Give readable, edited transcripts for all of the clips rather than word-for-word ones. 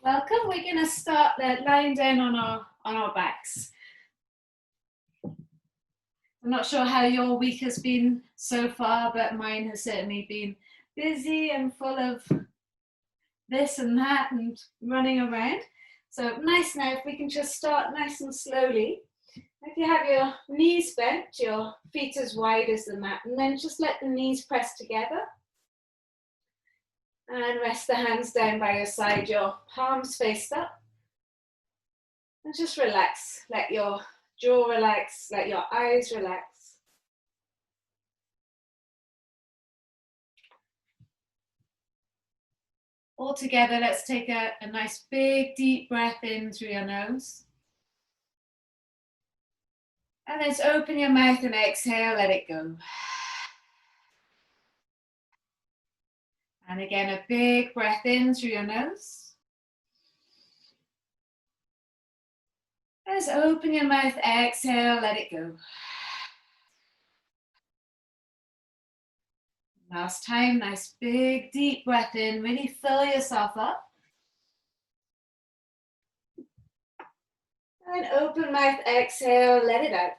Welcome. We're going to start lying down on our backs. I'm not sure how your week has been so far, but mine has certainly been busy and full of this and that and running around. So nice now if we can just start nice and slowly. If you have your knees bent, your feet as wide as the mat, and then just let the knees press together. And rest the hands down by your side, your palms faced up. And just relax. Let your jaw relax, let your eyes relax. All together, let's take a nice big deep breath in through your nose. And then open your mouth and exhale, let it go. And again, a big breath in through your nose. As open your mouth, exhale, let it go. Last time, nice big deep breath in, really fill yourself up. And open mouth, exhale, let it out.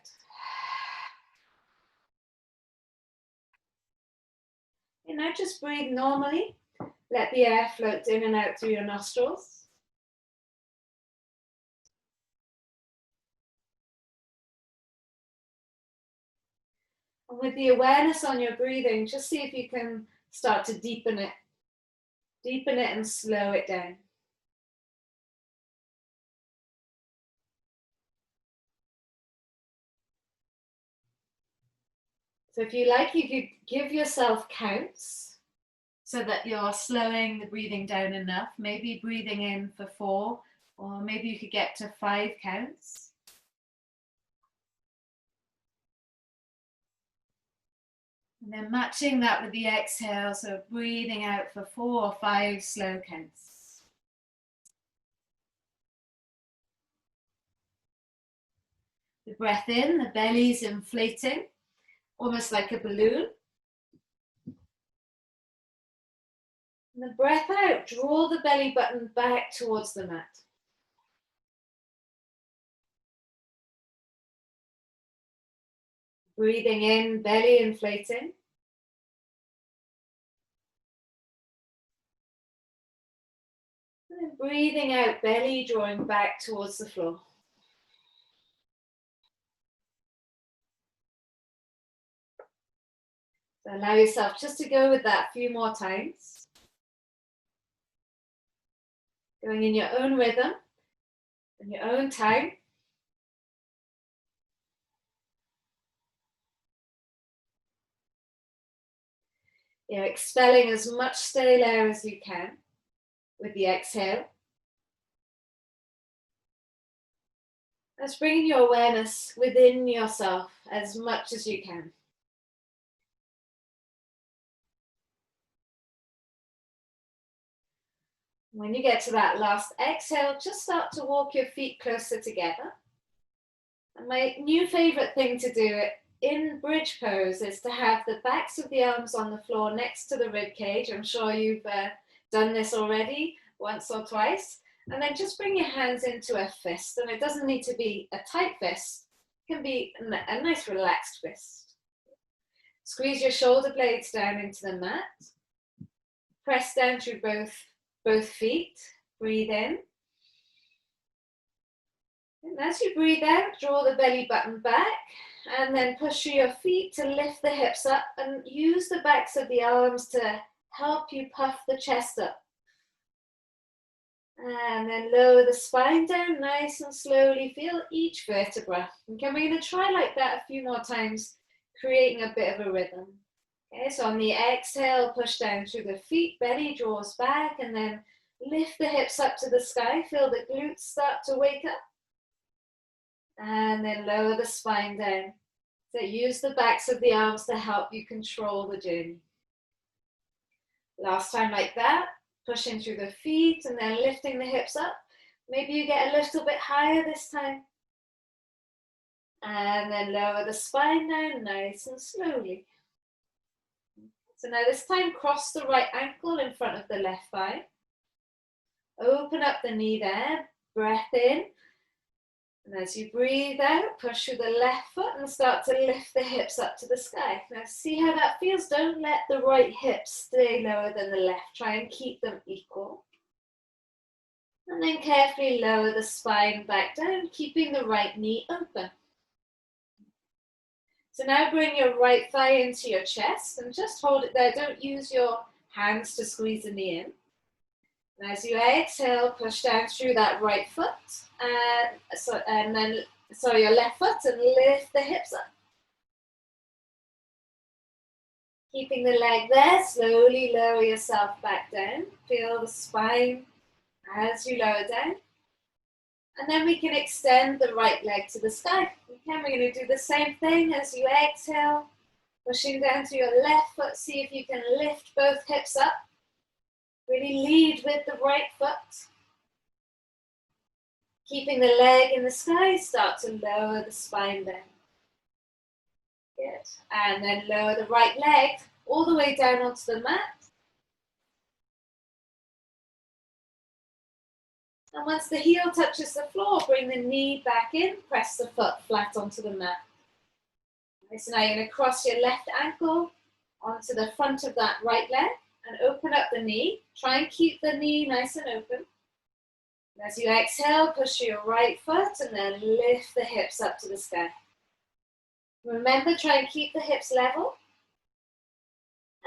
And now just breathe normally. Let the air float in and out through your nostrils. And with the awareness on your breathing, just see if you can start to deepen it. Deepen it and slow it down. So if you like, you could give yourself counts so that you're slowing the breathing down enough. Maybe breathing in for 4, or maybe you could get to 5 counts. And then matching that with the exhale, so breathing out for 4 or 5 slow counts. The breath in, the belly's inflating, almost like a balloon. And the breath out, draw the belly button back towards the mat. Breathing in, belly inflating. And then breathing out, belly drawing back towards the floor. So allow yourself just to go with that a few more times. Going in your own rhythm, in your own time. You're expelling as much stale air as you can with the exhale. Let's bring your awareness within yourself as much as you can. When you get to that last exhale, just start to walk your feet closer together. And my new favorite thing to do in bridge pose is to have the backs of the arms on the floor next to the rib cage. I'm sure you've done this already once or twice. And then just bring your hands into a fist. And it doesn't need to be a tight fist. It can be a nice relaxed fist. Squeeze your shoulder blades down into the mat. Press down through both feet. Breathe in. And as you breathe out, draw the belly button back. And then push through your feet to lift the hips up. And use the backs of the arms to help you puff the chest up. And then lower the spine down nice and slowly. Feel each vertebra. Okay, we're going to try like that a few more times, creating a bit of a rhythm. Okay, so on the exhale, push down through the feet, belly draws back, and then lift the hips up to the sky. Feel the glutes start to wake up. And then lower the spine down. So use the backs of the arms to help you control the journey. Last time like that. Pushing through the feet and then lifting the hips up. Maybe you get a little bit higher this time. And then lower the spine down nice and slowly. So now this time cross the right ankle in front of the left thigh. Open up the knee there, breath in. And as you breathe out, push through the left foot and start to lift the hips up to the sky. Now see how that feels. Don't let the right hip stay lower than the left. Try and keep them equal. And then carefully lower the spine back down, keeping the right knee open. So now bring your right thigh into your chest and just hold it there. Don't use your hands to squeeze the knee in. And as you exhale, push down through that right foot and then your left foot and lift the hips up. Keeping the leg there, slowly lower yourself back down. Feel the spine as you lower down. And then we can extend the right leg to the sky. Okay, we're going to do the same thing as you exhale, pushing down to your left foot. See if you can lift both hips up. Really lead with the right foot. Keeping the leg in the sky, start to lower the spine down. Good. And then lower the right leg all the way down onto the mat. And once the heel touches the floor, bring the knee back in, press the foot flat onto the mat. Okay, so now you're going to cross your left ankle onto the front of that right leg and open up the knee. Try and keep the knee nice and open. And as you exhale, push your right foot and then lift the hips up to the sky. Remember, try and keep the hips level.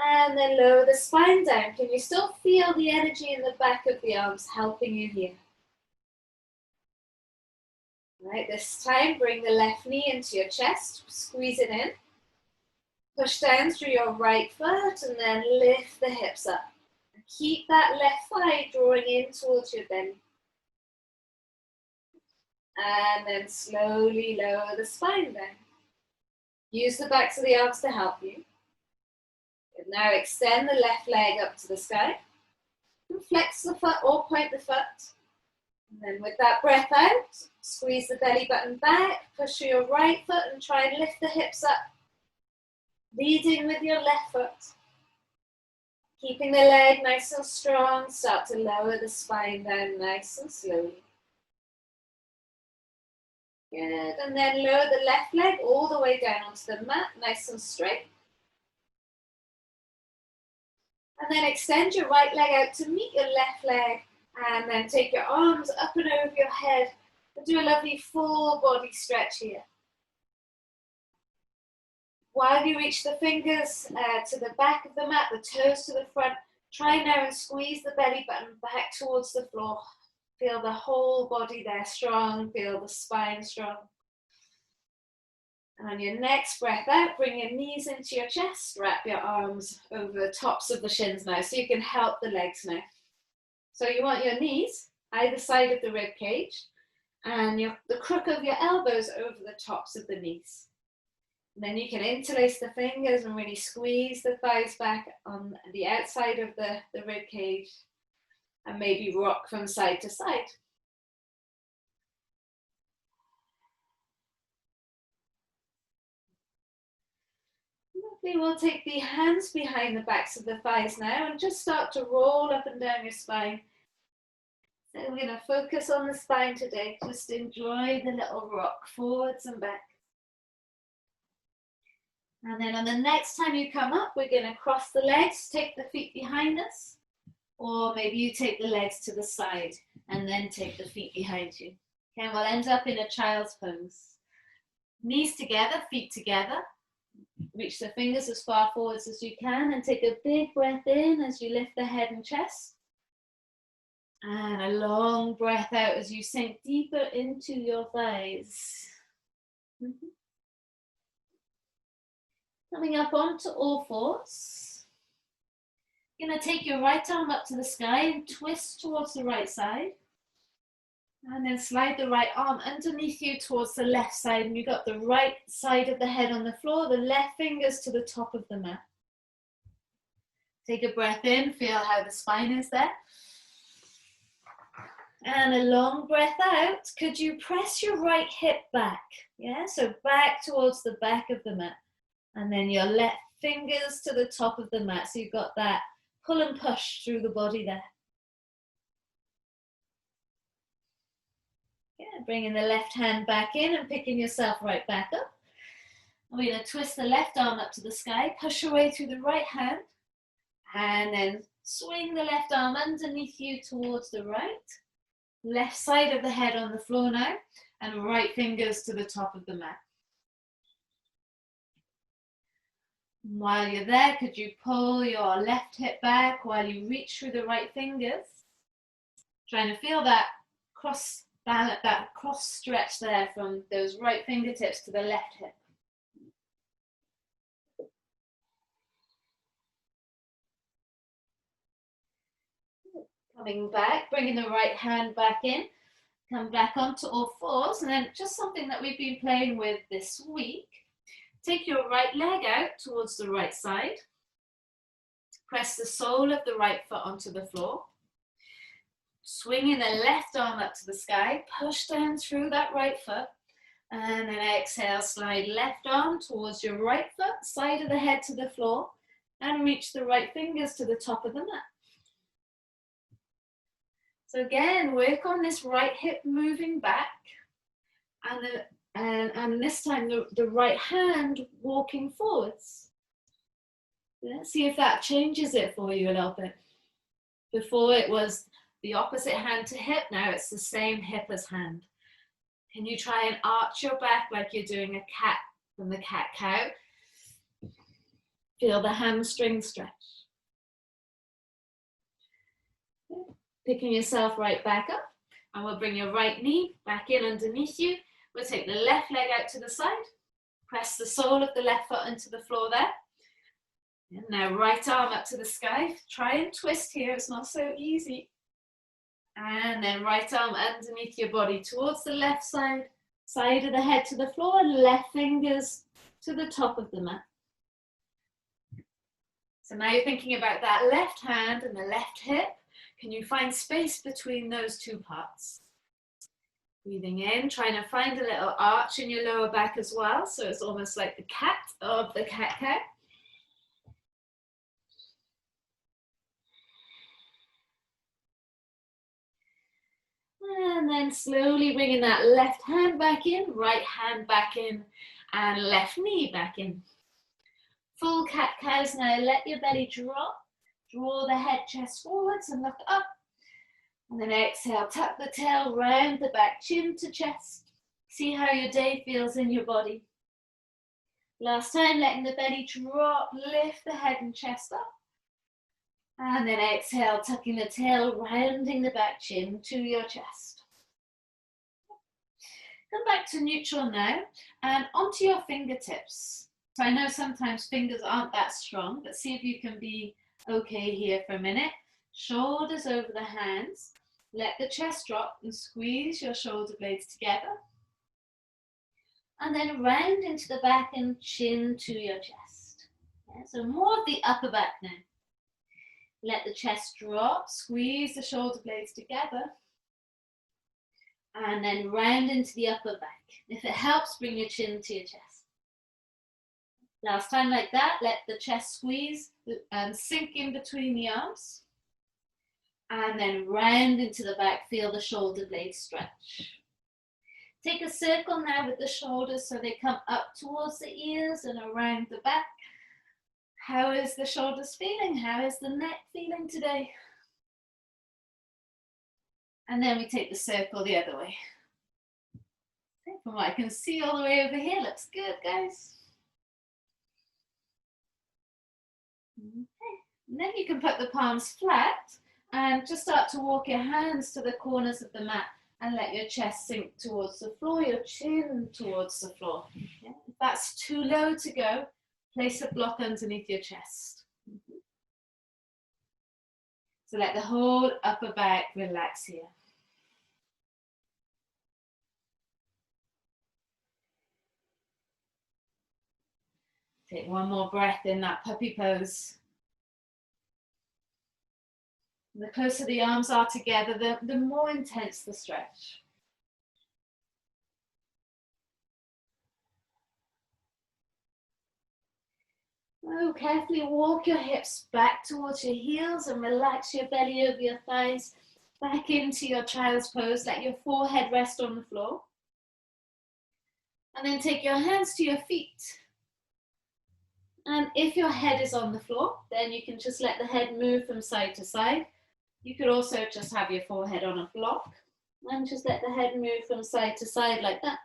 And then lower the spine down. Can you still feel the energy in the back of the arms helping you here? Right, this time bring the left knee into your chest, squeeze it in. Push down through your right foot and then lift the hips up. And keep that left thigh drawing in towards your belly. And then slowly lower the spine down. Use the backs of the arms to help you. And now extend the left leg up to the sky. And flex the foot or point the foot. And then with that breath out, squeeze the belly button back, push through your right foot and try and lift the hips up. Leading with your left foot. Keeping the leg nice and strong, start to lower the spine down nice and slowly. Good, and then lower the left leg all the way down onto the mat, nice and straight. And then extend your right leg out to meet your left leg. And then take your arms up and over your head and do a lovely full body stretch here. While you reach the fingers to the back of the mat, the toes to the front, try now and squeeze the belly button back towards the floor. Feel the whole body there strong, feel the spine strong. And on your next breath out, bring your knees into your chest, wrap your arms over the tops of the shins now so you can help the legs now. So you want your knees either side of the rib cage and the crook of your elbows over the tops of the knees. And then you can interlace the fingers and really squeeze the thighs back on the outside of the rib cage and maybe rock from side to side. Lovely. We'll take the hands behind the backs of the thighs now and just start to roll up and down your spine. So we're going to focus on the spine today. Just enjoy the little rock forwards and back. And then on the next time you come up, we're going to cross the legs, take the feet behind us. Or maybe you take the legs to the side and then take the feet behind you. Okay, and we'll end up in a child's pose. Knees together, feet together. Reach the fingers as far forwards as you can and take a big breath in as you lift the head and chest. And a long breath out as you sink deeper into your thighs. Coming up onto all fours. You're going to take your right arm up to the sky and twist towards the right side. And then slide the right arm underneath you towards the left side. And you've got the right side of the head on the floor, the left fingers to the top of the mat. Take a breath in, feel how the spine is there. And a long breath out. Could you press your right hip back? Yeah, so back towards the back of the mat. And then your left fingers to the top of the mat. So you've got that pull and push through the body there. bringing the left hand back in and picking yourself right back up. We're going to twist the left arm up to the sky, push your way through the right hand, and then swing the left arm underneath you towards the right. Left side of the head on the floor now, and right fingers to the top of the mat. While you're there, could you pull your left hip back while you reach through the right fingers? Trying to feel that cross balance, that cross stretch there from those right fingertips to the left hip. Coming back, bringing the right hand back in. Come back onto all fours, and then just something that we've been playing with this week. Take your right leg out towards the right side. Press the sole of the right foot onto the floor. Swinging the left arm up to the sky, push down through that right foot, and then exhale, slide left arm towards your right foot, side of the head to the floor, and reach the right fingers to the top of the mat. So again, work on this right hip moving back, and this time the right hand walking forwards. Let's see if that changes it for you a little bit. Before it was the opposite hand to hip, now it's the same hip as hand. Can you try and arch your back like you're doing a cat from the cat-cow? Feel the hamstring stretch. Picking yourself right back up, and we'll bring your right knee back in underneath you. We'll take the left leg out to the side, press the sole of the left foot into the floor there. And now right arm up to the sky. Try and twist here, it's not so easy. And then right arm underneath your body towards the left side, side of the head to the floor, and left fingers to the top of the mat. So now you're thinking about that left hand and the left hip. Can you find space between those two parts? Breathing in, trying to find a little arch in your lower back as well, so it's almost like the cat of the cat-cow. And then slowly bringing that left hand back in, right hand back in, and left knee back in. Full cat-cows now. Let your belly drop. Draw the head, chest forwards and look up. And then exhale, tuck the tail round the back, chin to chest. See how your day feels in your body. Last time, letting the belly drop, lift the head and chest up. And then exhale, tucking the tail, rounding the back, chin to your chest. Come back to neutral now and onto your fingertips. So I know sometimes fingers aren't that strong, but see if you can be okay here for a minute. Shoulders over the hands. Let the chest drop and squeeze your shoulder blades together. And then round into the back and chin to your chest. Yeah, so more of the upper back now. Let the chest drop, squeeze the shoulder blades together. And then round into the upper back. If it helps, bring your chin to your chest. Last time like that, let the chest squeeze and sink in between the arms. And then round into the back, feel the shoulder blades stretch. Take a circle now with the shoulders so they come up towards the ears and around the back. How is the shoulders feeling? How is the neck feeling today? And then we take the circle the other way. From what I can see all the way over here, looks good, guys. Okay. And then you can put the palms flat and just start to walk your hands to the corners of the mat and let your chest sink towards the floor, your chin towards the floor. Okay. If that's too low to go, place a block underneath your chest. So let the whole upper back relax here. Take one more breath in that puppy pose. The closer the arms are together, the more intense the stretch. Oh, carefully walk your hips back towards your heels and relax your belly over your thighs. back into your child's pose. Let your forehead rest on the floor. And then take your hands to your feet. And if your head is on the floor, then you can just let the head move from side to side. You could also just have your forehead on a block and just let the head move from side to side like that.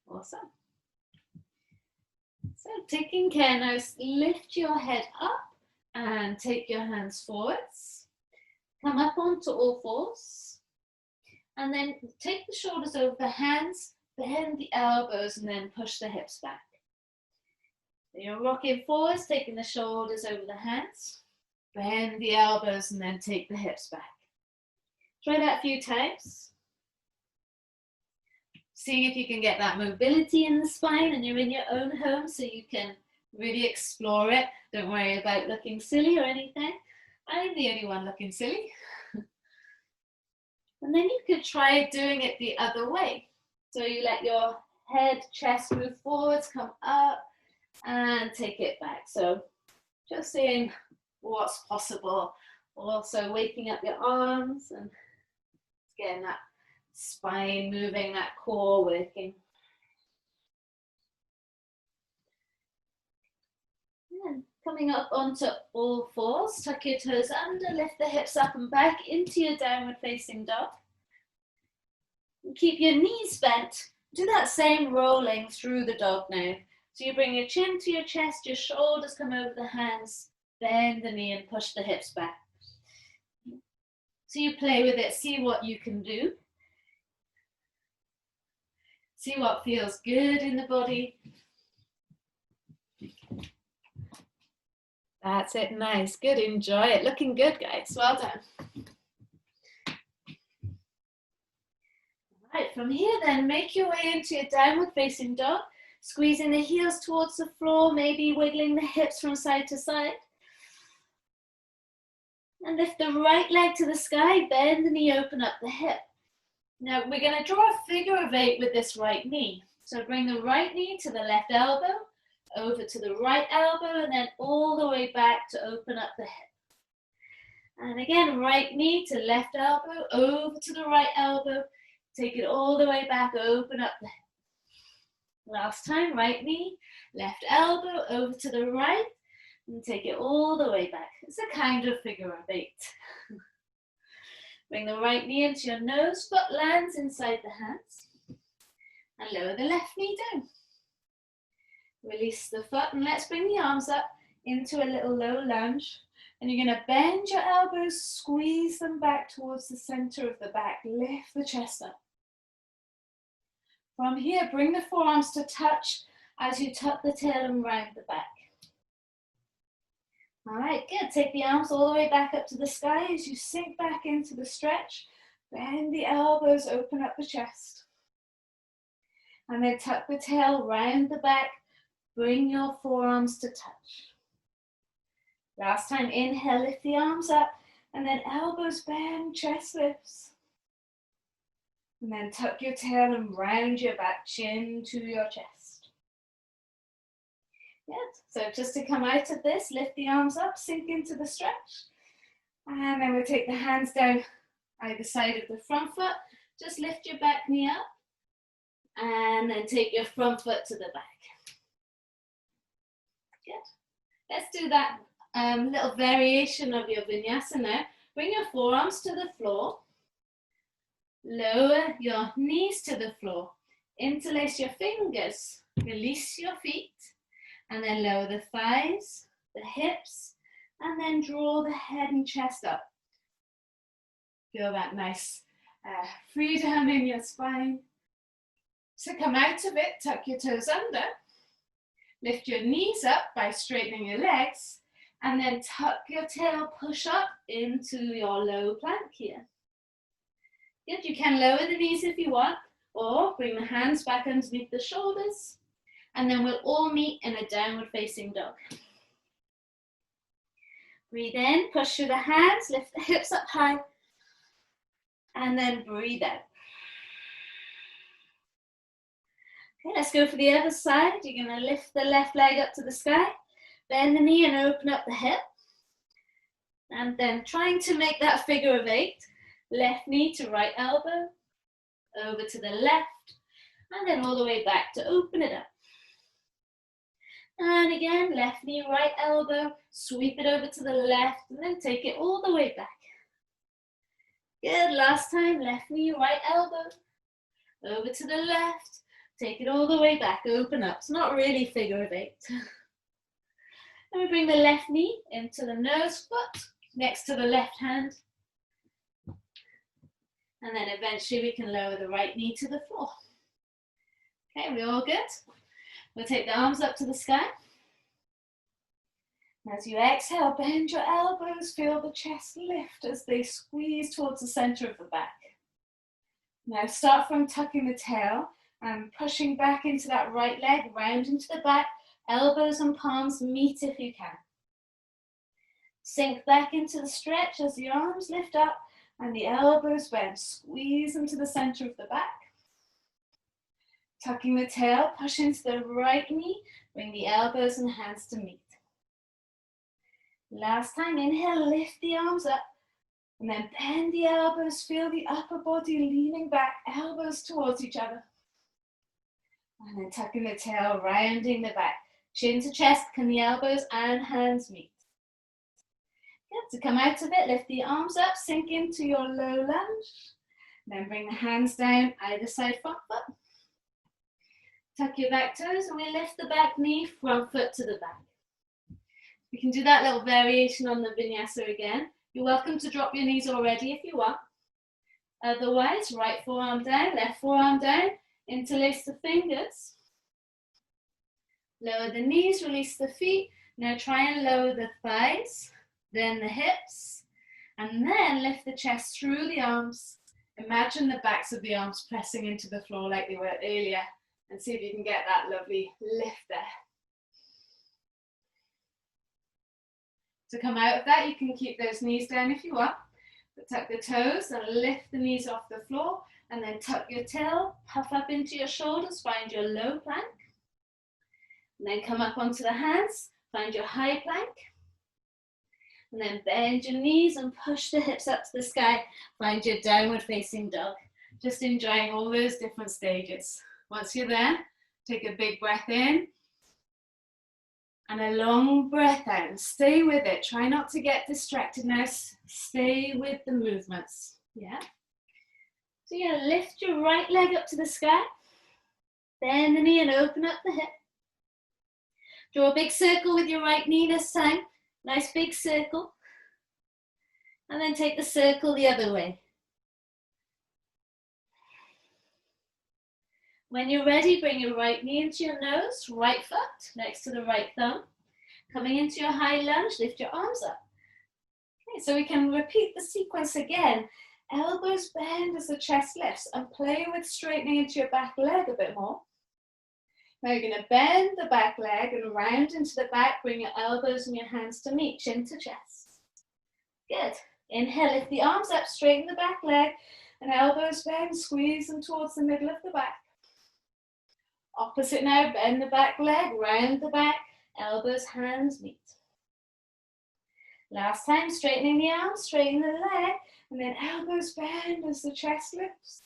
Awesome. So taking care now, lift your head up and take your hands forwards. Come up onto all fours. And then take the shoulders over the hands, bend the elbows, and then push the hips back. So you're rocking forwards, taking the shoulders over the hands, bend the elbows, and then take the hips back. Try that a few times. Seeing if you can get that mobility in the spine, and you're in your own home, so you can really explore it. Don't worry about looking silly or anything. I'm the only one looking silly. And then you could try doing it the other way. So you let your head, chest move forwards, come up, and take it back. So just seeing what's possible. Also waking up your arms and getting that spine moving, that core working. And coming up onto all fours, tuck your toes under, lift the hips up and back into your downward facing dog. And keep your knees bent. Do that same rolling through the dog now. So you bring your chin to your chest, your shoulders come over the hands, bend the knee and push the hips back. So you play with it, see what you can do. See what feels good in the body. That's it, nice, good, enjoy it. Looking good, guys, well done. All right, from here then, make your way into your downward facing dog, squeezing the heels towards the floor, maybe wiggling the hips from side to side. And lift the right leg to the sky, bend the knee, open up the hip. Now we're going to draw a figure of 8 with this right knee. So bring the right knee to the left elbow, over to the right elbow, and then all the way back to open up the hip. And again, right knee to left elbow, over to the right elbow, take it all the way back, open up the hip. Last time, right knee, left elbow, over to the right, and take it all the way back. It's a kind of figure of 8. Bring the right knee into your nose, foot lands inside the hands, and lower the left knee down. Release the foot, and let's bring the arms up into a little low lunge. And you're going to bend your elbows, squeeze them back towards the center of the back, lift the chest up. From here, bring the forearms to touch as you tuck the tail and round the back. All right, good. Take the arms all the way back up to the sky as you sink back into the stretch. Bend the elbows, open up the chest. And then tuck the tail round the back. Bring your forearms to touch. Last time, inhale, lift the arms up. And then elbows bend, chest lifts. And then tuck your tail and round your back, chin to your chest. Good. So just to come out of this, lift the arms up, sink into the stretch. And then we'll take the hands down either side of the front foot. Just lift your back knee up. And then take your front foot to the back. Good. Let's do that little variation of your vinyasa now. Bring your forearms to the floor. Lower your knees to the floor. Interlace your fingers. Release your feet. And then lower the thighs, the hips, and then draw the head and chest up. Feel that nice freedom in your spine. So come out of it, tuck your toes under, lift your knees up by straightening your legs, and then tuck your tail, push up into your low plank here. Good, you can lower the knees if you want, or bring the hands back underneath the shoulders. And then we'll all meet in a downward facing dog. Breathe in, push through the hands, lift the hips up high, and then breathe out. Okay, let's go for the other side. You're going to lift the left leg up to the sky, bend the knee and open up the hip. And then trying to make that figure of 8, left knee to right elbow, over to the left, and then all the way back to open it up. And again, left knee, right elbow, sweep it over to the left, and then take it all the way back. Good, last time, left knee, right elbow, over to the left, take it all the way back, open up. It's not really figure of 8. And we bring the left knee into the nose foot, next to the left hand. And then eventually we can lower the right knee to the floor. Okay, we all good? We'll take the arms up to the sky. As you exhale, bend your elbows, feel the chest lift as they squeeze towards the center of the back. Now start from tucking the tail and pushing back into that right leg, round into the back, elbows and palms meet if you can. Sink back into the stretch as the arms lift up and the elbows bend. Squeeze into the center of the back. Tucking the tail, push into the right knee, bring the elbows and hands to meet. Last time, inhale, lift the arms up, and then bend the elbows, feel the upper body leaning back, elbows towards each other. And then tucking the tail, rounding the back, chin to chest, can the elbows and hands meet? Good, to come out of it, lift the arms up, sink into your low lunge, then bring the hands down, either side front foot. Tuck your back toes, and we lift the back knee, front foot to the back. We can do that little variation on the vinyasa again. You're welcome to drop your knees already if you want. Otherwise, right forearm down, left forearm down, interlace the fingers. Lower the knees, release the feet. Now try and lower the thighs, then the hips, and then lift the chest through the arms. Imagine the backs of the arms pressing into the floor like they were earlier, and see if you can get that lovely lift there. To come out of that, you can keep those knees down if you want, but tuck the toes and lift the knees off the floor, and then tuck your tail, puff up into your shoulders, find your low plank, and then come up onto the hands, find your high plank, and then bend your knees and push the hips up to the sky, find your downward facing dog. Just enjoying all those different stages. Once you're there, take a big breath in and a long breath out, and stay with it. Try not to get distracted now. Stay with the movements. Yeah. So you're gonna lift your right leg up to the sky, bend the knee and open up the hip. Draw a big circle with your right knee this time. Nice big circle. And then take the circle the other way. When you're ready, bring your right knee into your nose, right foot next to the right thumb. Coming into your high lunge, lift your arms up. Okay, so we can repeat the sequence again. Elbows bend as the chest lifts, and play with straightening into your back leg a bit more. Now you're going to bend the back leg and round into the back, bring your elbows and your hands to meet, chin to chest. Good. Inhale, lift the arms up, straighten the back leg, and elbows bend, squeeze them towards the middle of the back. Opposite now, bend the back leg, round the back, elbows, hands meet. Last time, straightening the arms, straighten the leg, and then elbows bend as the chest lifts.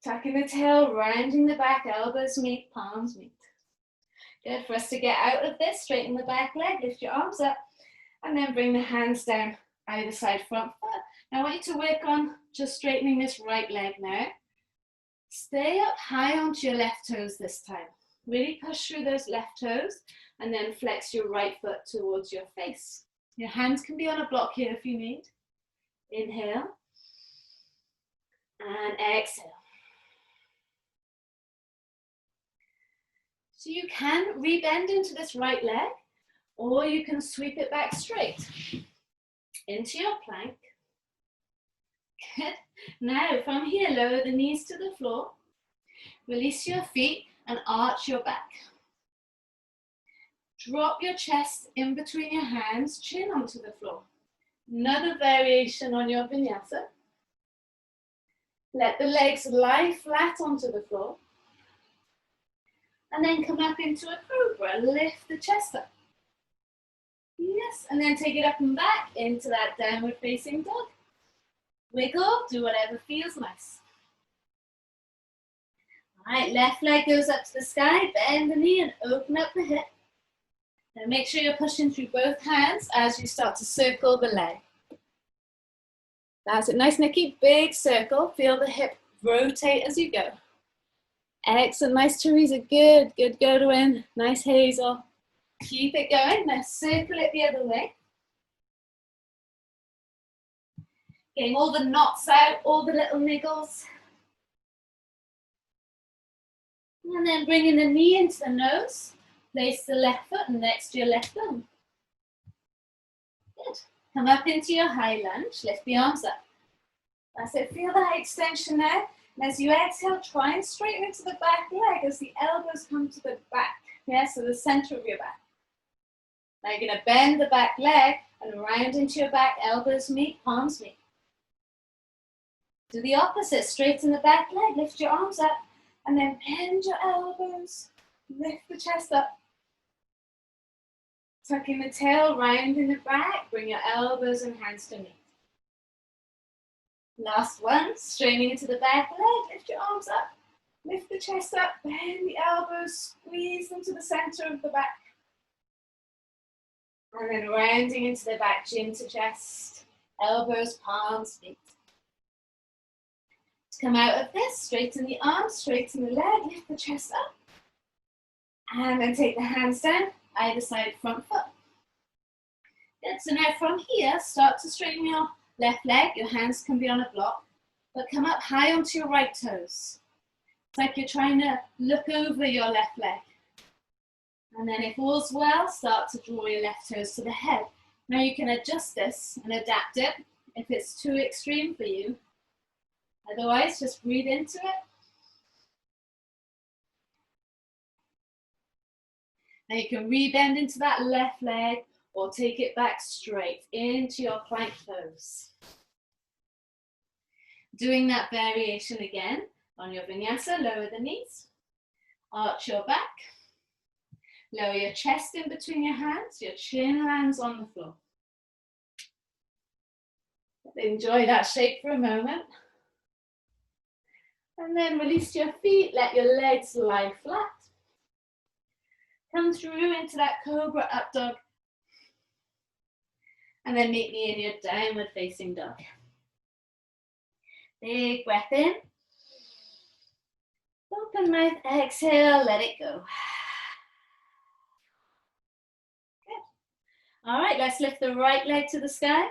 Tucking the tail, rounding the back, elbows meet, palms meet. Good. For us to get out of this, straighten the back leg, lift your arms up, and then bring the hands down either side front foot. Now I want you to work on just straightening this right leg now. Stay up high onto your left toes this time. Really push through those left toes, and then flex your right foot towards your face. Your hands can be on a block here if you need. Inhale and exhale. So you can rebend into this right leg, or you can sweep it back straight into your plank. Good. Now from here, lower the knees to the floor, release your feet and arch your back. Drop your chest in between your hands, chin onto the floor. Another variation on your vinyasa. Let the legs lie flat onto the floor. And then come up into a cobra, lift the chest up. Yes, and then take it up and back into that downward facing dog. Wiggle, do whatever feels nice. All right, left leg goes up to the sky, bend the knee and open up the hip. Now make sure you're pushing through both hands as you start to circle the leg. That's it, nice Nikki, big circle. Feel the hip rotate as you go. Excellent, nice Teresa, good, good Godwin, nice Hazel. Keep it going, now circle it the other way. Getting all the knots out, all the little niggles. And then bringing the knee into the nose. Place the left foot next to your left thumb. Good. Come up into your high lunge, lift the arms up. That's it, feel that extension there. And as you exhale, try and straighten into the back leg as the elbows come to the back. Yeah, so the center of your back. Now you're going to bend the back leg and round into your back, elbows meet, palms meet. Do the opposite, straighten the back leg, lift your arms up, and then bend your elbows, lift the chest up. Tucking the tail round in the back, bring your elbows and hands to meet. Last one, straightening into the back leg, lift your arms up, lift the chest up, bend the elbows, squeeze them to the center of the back. And then rounding into the back, chin to chest, elbows, palms, feet. To come out of this, straighten the arms, straighten the leg, lift the chest up. And then take the hands down, either side front foot. Good, so now from here, start to straighten your left leg. Your hands can be on a block, but come up high onto your right toes. It's like you're trying to look over your left leg. And then if all's well, start to draw your left toes to the head. Now you can adjust this and adapt it if it's too extreme for you. Otherwise, just breathe into it. Now you can rebend into that left leg or take it back straight into your plank pose. Doing that variation again on your vinyasa, lower the knees, arch your back, lower your chest in between your hands, your chin lands on the floor. Enjoy that shape for a moment. And then release your feet, let your legs lie flat. Come through into that cobra up dog. And then meet me in your downward facing dog. Big breath in. Open mouth, exhale, let it go. Good. All right, let's lift the right leg to the sky.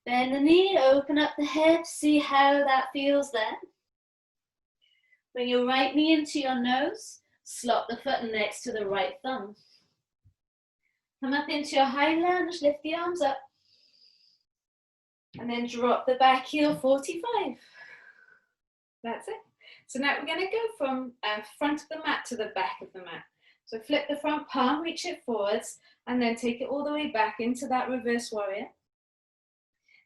Bend the knee, open up the hips, see how that feels there. Bring your right knee into your nose, slot the foot next to the right thumb. Come up into your high lunge, lift the arms up. And then drop the back heel 45. That's it. So now we're going to go from front of the mat to the back of the mat. So flip the front palm, reach it forwards, and then take it all the way back into that reverse warrior.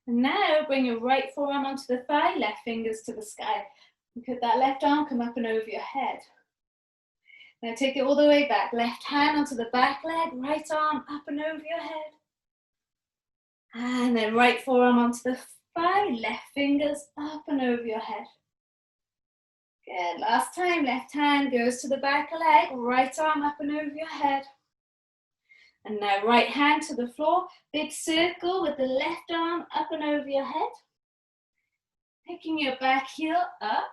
And now bring your right forearm onto the thigh, left fingers to the sky. And could that left arm come up and over your head. Now take it all the way back. Left hand onto the back leg, right arm up and over your head. And then right forearm onto the thigh, left fingers up and over your head. Good, last time, left hand goes to the back leg, right arm up and over your head. And now right hand to the floor, big circle with the left arm up and over your head. Picking your back heel up,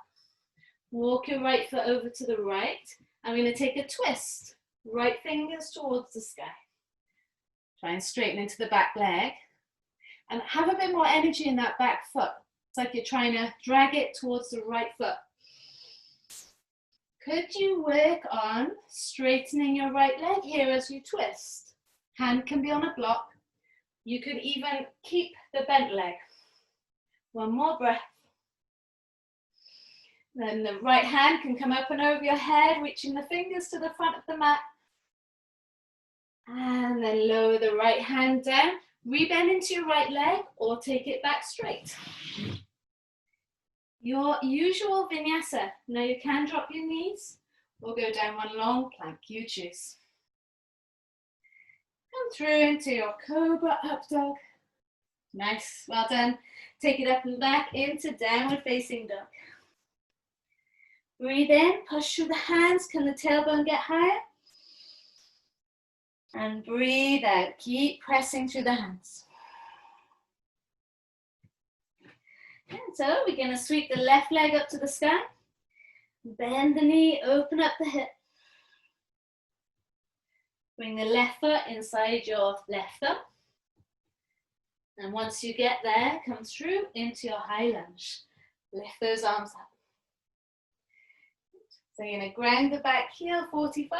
walk your right foot over to the right. I'm going to take a twist, right fingers towards the sky. Try and straighten into the back leg. And have a bit more energy in that back foot. It's like you're trying to drag it towards the right foot. Could you work on straightening your right leg here as you twist? Hand can be on a block. You could even keep the bent leg. One more breath. Then the right hand can come up and over your head, reaching the fingers to the front of the mat. And then lower the right hand down. Rebend into your right leg or take it back straight. Your usual vinyasa. Now you can drop your knees or go down one long plank, you choose. Come through into your Cobra Up Dog. Nice, well done. Take it up and back into Downward Facing Dog. Breathe in, push through the hands. Can the tailbone get higher? And breathe out, keep pressing through the hands. And so we're going to sweep the left leg up to the sky. Bend the knee, open up the hip. Bring the left foot inside your left thumb. And once you get there, come through into your high lunge. Lift those arms up. So you're going to ground the back heel, 45.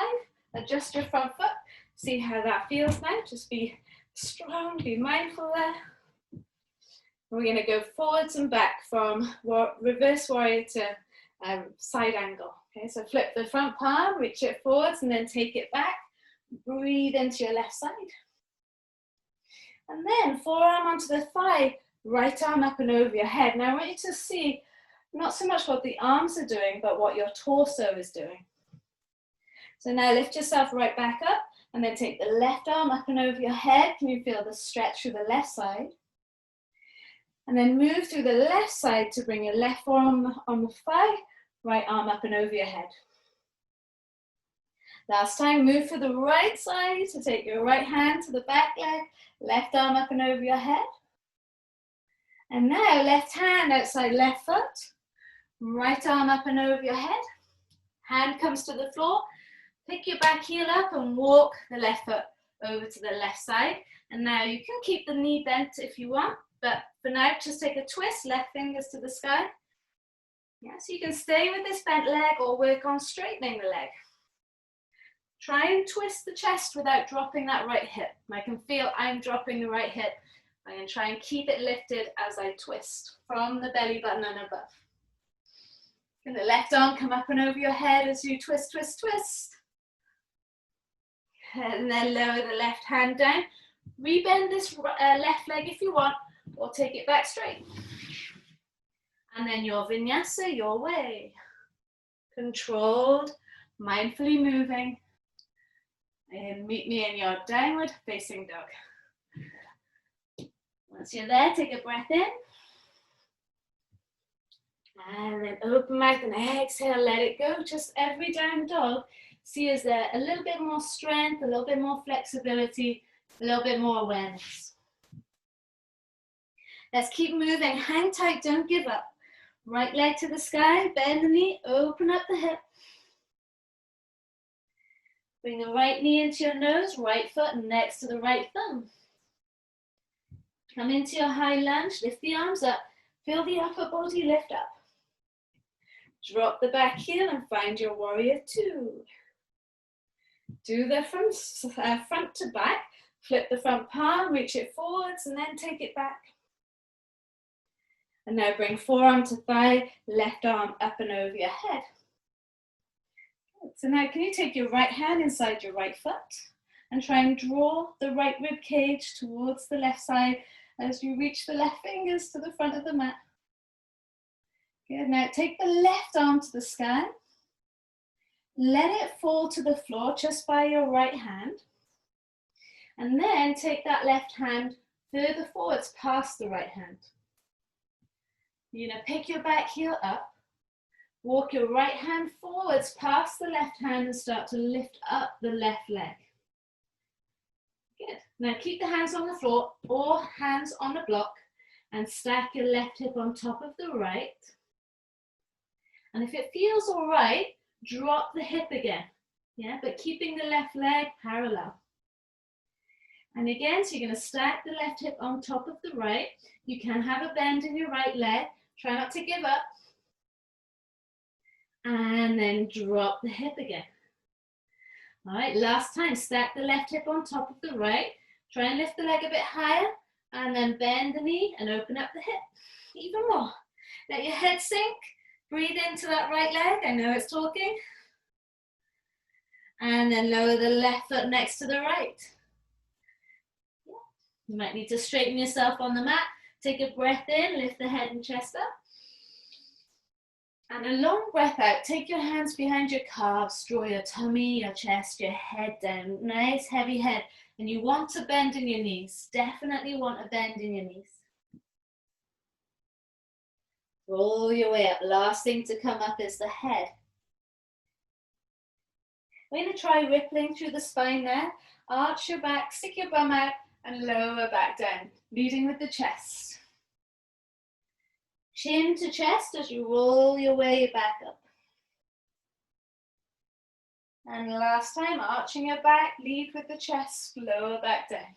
Adjust your front foot. See how that feels now. Just be strong, be mindful there. We're going to go forwards and back from reverse warrior to side angle. Okay, so flip the front palm, reach it forwards, and then take it back. Breathe into your left side. And then forearm onto the thigh, right arm up and over your head. Now I want you to see not so much what the arms are doing, but what your torso is doing. So now lift yourself right back up, and then take the left arm up and over your head. Can you feel the stretch through the left side? And then move through the left side to bring your left forearm on the thigh, right arm up and over your head. Last time, move for the right side, so take your right hand to the back leg, left arm up and over your head. And now left hand outside left foot, right arm up and over your head. Hand comes to the floor, pick your back heel up and walk the left foot over to the left side. And now you can keep the knee bent if you want, but for now, just take a twist, left fingers to the sky. Yeah, so you can stay with this bent leg or work on straightening the leg. Try and twist the chest without dropping that right hip. I can feel I'm dropping the right hip. I'm going to try and keep it lifted as I twist from the belly button and above. And the left arm come up and over your head as you twist, twist, twist. And then lower the left hand down. Rebend this left leg if you want, or take it back straight. And then your vinyasa, your way. Controlled, mindfully moving. And meet me in your Downward Facing Dog. Once you're there, take a breath in. And then open mouth and exhale, let it go. Just every down dog, see is there a little bit more strength, a little bit more flexibility, a little bit more awareness. Let's keep moving, hang tight, don't give up. Right leg to the sky, bend the knee, open up the hip. Bring the right knee into your nose, right foot next to the right thumb. Come into your high lunge, lift the arms up, feel the upper body lift up. Drop the back heel and find your warrior two. Do the front to back, flip the front palm, reach it forwards and then take it back. And now bring forearm to thigh, left arm up and over your head. So now can you take your right hand inside your right foot and try and draw the right rib cage towards the left side as you reach the left fingers to the front of the mat. Good, now take the left arm to the sky. Let it fall to the floor just by your right hand. And then take that left hand further forwards past the right hand. You're going to pick your back heel up. Walk your right hand forwards past the left hand and start to lift up the left leg. Good. Now keep the hands on the floor or hands on a block and stack your left hip on top of the right. And if it feels all right, drop the hip again. Yeah, but keeping the left leg parallel. And again, so you're going to stack the left hip on top of the right. You can have a bend in your right leg. Try not to give up. And then drop the hip again. All right, last time, stack the left hip on top of the right. Try and lift the leg a bit higher and then bend the knee and open up the hip. Even more. Let your head sink. Breathe into that right leg. I know it's talking. And then lower the left foot next to the right. You might need to straighten yourself on the mat. Take a breath in, lift the head and chest up. And a long breath out. Take your hands behind your calves, draw your tummy, your chest, your head down. Nice heavy head. And you want to bend in your knees. Definitely want to bend in your knees. Roll your way up. Last thing to come up is the head. We're going to try rippling through the spine there. Arch your back, stick your bum out, and lower back down, leading with the chest. Chin to chest as you roll your way back up. And last time, arching your back, lead with the chest, lower back down.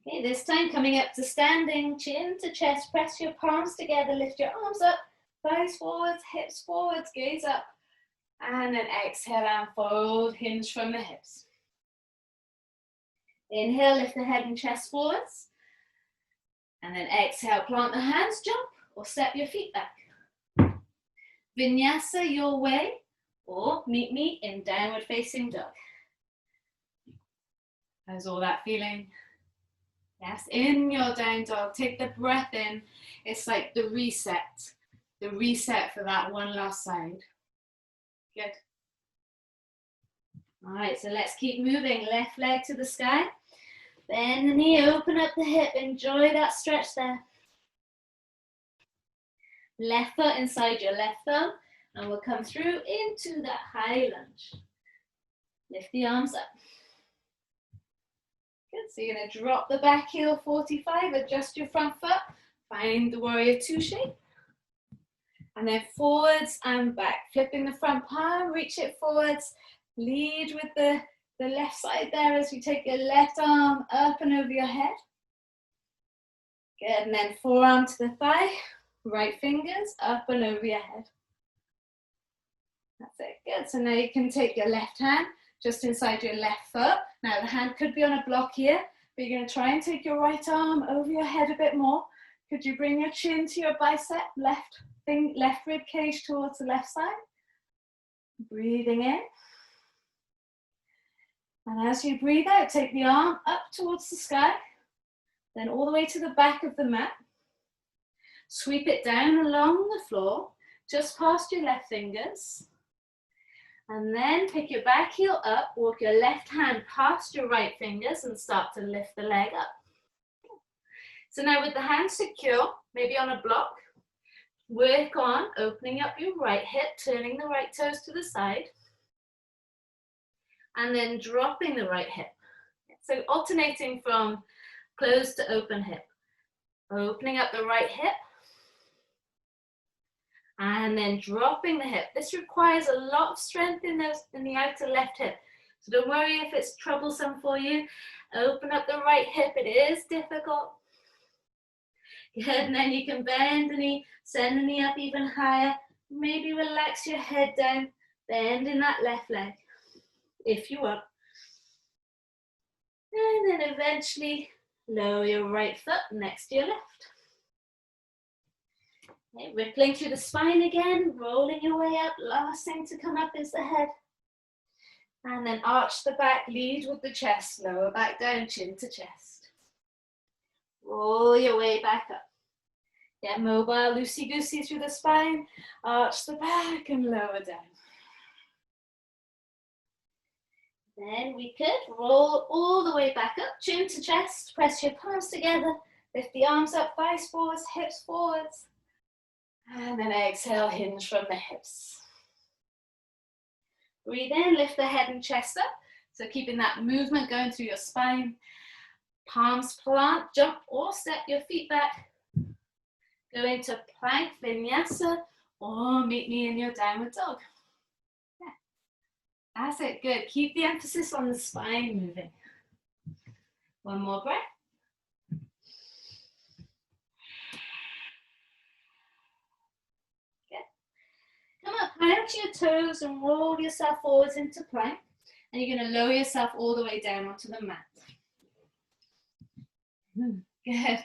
Okay, this time coming up to standing, chin to chest, press your palms together, lift your arms up, thighs forwards, hips forwards, gaze up. And then exhale and fold, hinge from the hips. Inhale, lift the head and chest forwards. And then exhale, plant the hands, jump, or step your feet back. Vinyasa your way, or meet me in downward facing dog. How's all that feeling? Yes, in your down dog, take the breath in. It's like the reset for that one last side. Good. All right, so let's keep moving. Left leg to the sky. Bend the knee, open up the hip. Enjoy that stretch there. Left foot inside your left thumb, and we'll come through into that high lunge. Lift the arms up. Good, so you're going to drop the back heel 45, adjust your front foot, find the warrior two shape. And then forwards and back, flipping the front palm, reach it forwards, lead with the left side there as you take your left arm up and over your head. Good, and then forearm to the thigh, right fingers up and over your head. That's it, good. So now you can take your left hand just inside your left foot. Now the hand could be on a block here, but you're going to try and take your right arm over your head a bit more. Could you bring your chin to your bicep, left rib cage towards the left side? Breathing in. And as you breathe out, take the arm up towards the sky, then all the way to the back of the mat. Sweep it down along the floor, just past your left fingers. And then pick your back heel up, walk your left hand past your right fingers and start to lift the leg up. So now with the hands secure, maybe on a block, work on opening up your right hip, turning the right toes to the side, and then dropping the right hip. So alternating from closed to open hip. Opening up the right hip, and then dropping the hip. This requires a lot of strength in the outer left hip. So don't worry if it's troublesome for you. Open up the right hip, it is difficult. Good, and then you can bend the knee, send the knee up even higher. Maybe relax your head down, bend in that left leg, if you want. And then eventually lower your right foot next to your left. Okay, rippling through the spine again, rolling your way up. Last thing to come up is the head. And then arch the back, lead with the chest, lower back down, chin to chest. Roll your way back up. Get mobile, loosey-goosey through the spine, arch the back and lower down. Then we could roll all the way back up, chin to chest, press your palms together, lift the arms up, thighs forwards, hips forwards. And then exhale, hinge from the hips. Breathe in, lift the head and chest up. So keeping that movement going through your spine. Palms plant, jump or step your feet back. Go into plank vinyasa or meet me in your downward dog. Yeah. That's it, good. Keep the emphasis on the spine moving. One more breath. Come up, plant your toes and roll yourself forwards into plank. And you're going to lower yourself all the way down onto the mat. Good.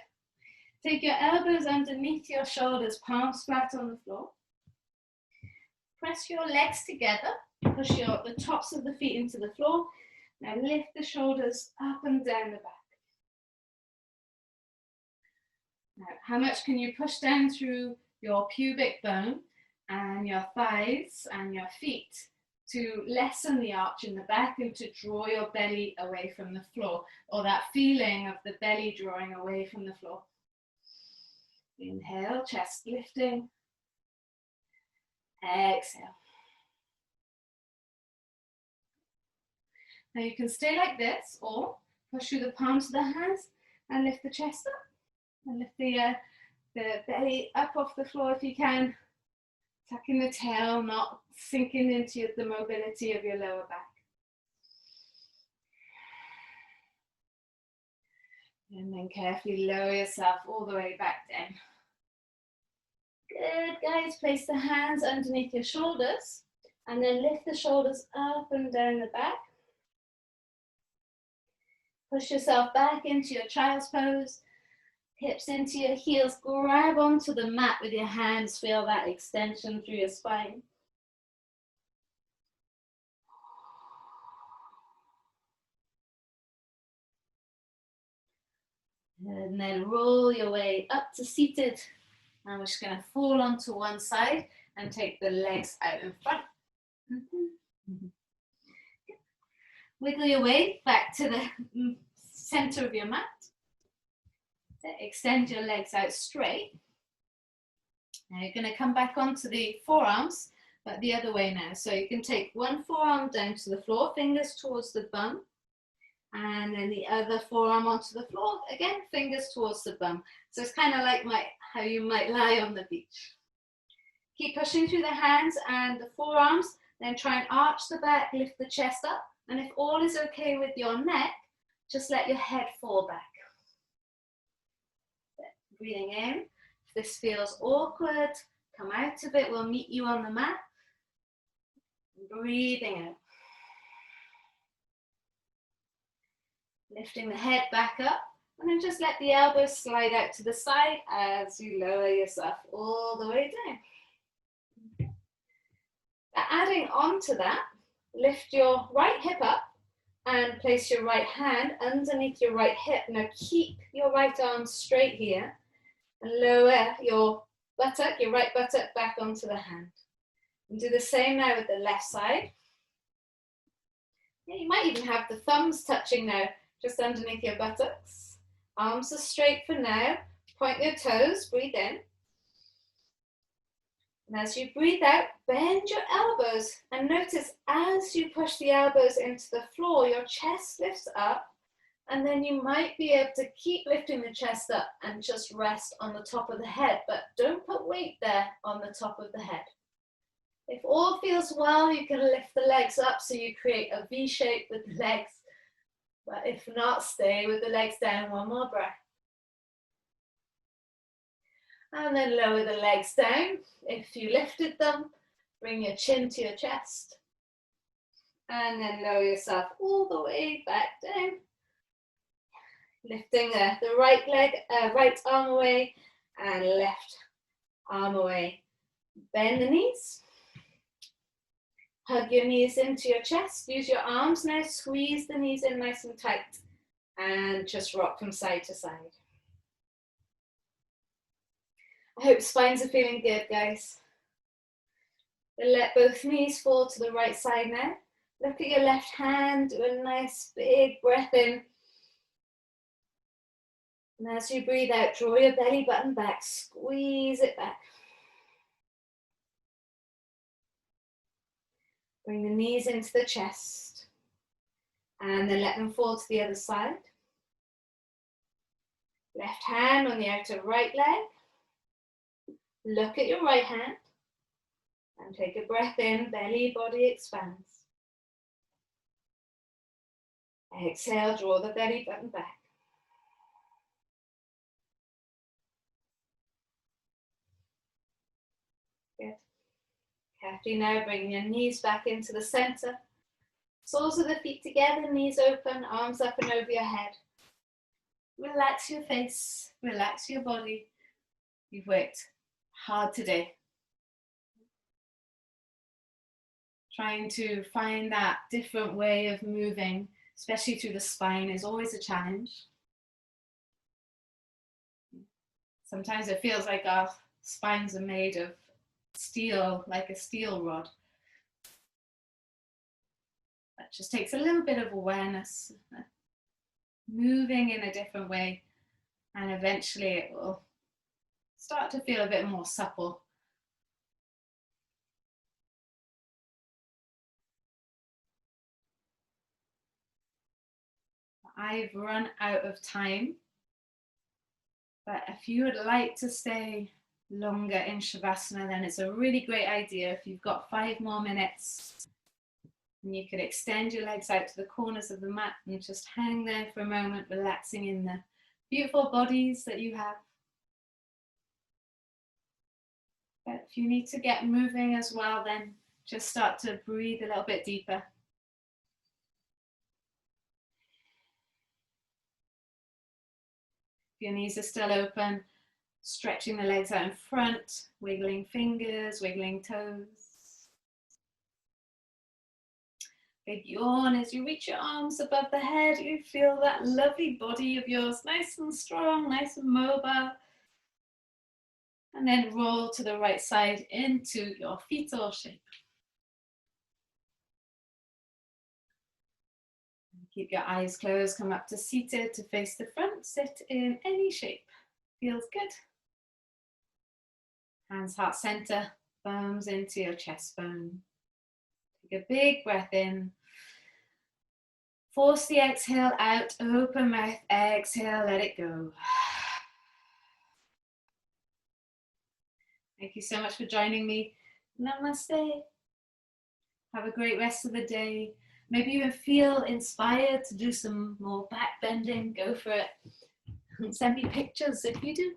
Take your elbows underneath your shoulders, palms flat on the floor. Press your legs together. Push the tops of the feet into the floor. Now lift the shoulders up and down the back. Now, how much can you push down through your pubic bone and your thighs and your feet to lessen the arch in the back and to draw your belly away from the floor, or that feeling of the belly drawing away from the floor. Inhale, chest lifting. Exhale. Now you can stay like this, or push through the palms of the hands and lift the chest up. And lift the belly up off the floor if you can. Tucking the tail, not sinking into the mobility of your lower back. And then carefully lower yourself all the way back down. Good, guys. Place the hands underneath your shoulders and then lift the shoulders up and down the back. Push yourself back into your child's pose. Hips into your heels, grab onto the mat with your hands, feel that extension through your spine. And then roll your way up to seated. And we're just going to fall onto one side and take the legs out in front. Wiggle your way back to the center of your mat. Extend your legs out straight. Now you're going to come back onto the forearms, but the other way now. So you can take one forearm down to the floor, fingers towards the bum, and then the other forearm onto the floor, again, fingers towards the bum. So it's kind of like how you might lie on the beach. Keep pushing through the hands and the forearms, then try and arch the back, lift the chest up, and if all is okay with your neck, just let your head fall back. Breathing in. If this feels awkward, come out of it. We'll meet you on the mat. Breathing out. Lifting the head back up, and then just let the elbows slide out to the side as you lower yourself all the way down. Adding on to that, lift your right hip up and place your right hand underneath your right hip. Now keep your right arm straight here. And lower your buttock, your right buttock, back onto the hand. And do the same now with the left side. Yeah, you might even have the thumbs touching now, just underneath your buttocks. Arms are straight for now. Point your toes, breathe in. And as you breathe out, bend your elbows. And notice as you push the elbows into the floor, your chest lifts up. And then you might be able to keep lifting the chest up and just rest on the top of the head, but don't put weight there on the top of the head. If all feels well, you can lift the legs up so you create a V shape with the legs. But if not, stay with the legs down. One more breath. And then lower the legs down. If you lifted them, bring your chin to your chest. And then lower yourself all the way back down. Lifting the right arm away and left arm away. Bend the knees. Hug your knees into your chest. Use your arms now. Squeeze the knees in nice and tight. And just rock from side to side. I hope spines are feeling good, guys. Let both knees fall to the right side now. Look at your left hand. Do a nice big breath in. And as you breathe out, draw your belly button back, squeeze it back. Bring the knees into the chest and then let them fall to the other side. Left hand on the outer right leg. Look at your right hand and take a breath in, belly, body expands. Exhale, draw the belly button back. Good. Carefully now bring your knees back into the center. Soles of the feet together, knees open, arms up and over your head. Relax your face, relax your body. You've worked hard today. Trying to find that different way of moving, especially through the spine, is always a challenge. Sometimes it feels like, oh, spines are made of steel, like a steel rod. That just takes a little bit of awareness, moving in a different way, and eventually it will start to feel a bit more supple. I've run out of time, but if you would like to stay longer in Shavasana, then it's a really great idea. If you've got 5 more minutes, and you could extend your legs out to the corners of the mat and just hang there for a moment, relaxing in the beautiful bodies that you have. But if you need to get moving as well, then just start to breathe a little bit deeper. If your knees are still open, stretching the legs out in front, wiggling fingers, wiggling toes. Big yawn as you reach your arms above the head. You feel that lovely body of yours, nice and strong, nice and mobile. And then roll to the right side into your fetal shape. Keep your eyes closed, come up to seated to face the front, sit in any shape. Feels good. Hands heart center, thumbs into your chest bone. Take a big breath in. Force the exhale out, open mouth, exhale, let it go. Thank you so much for joining me. Namaste. Have a great rest of the day. Maybe you feel inspired to do some more back bending. Go for it. Send me pictures if you do.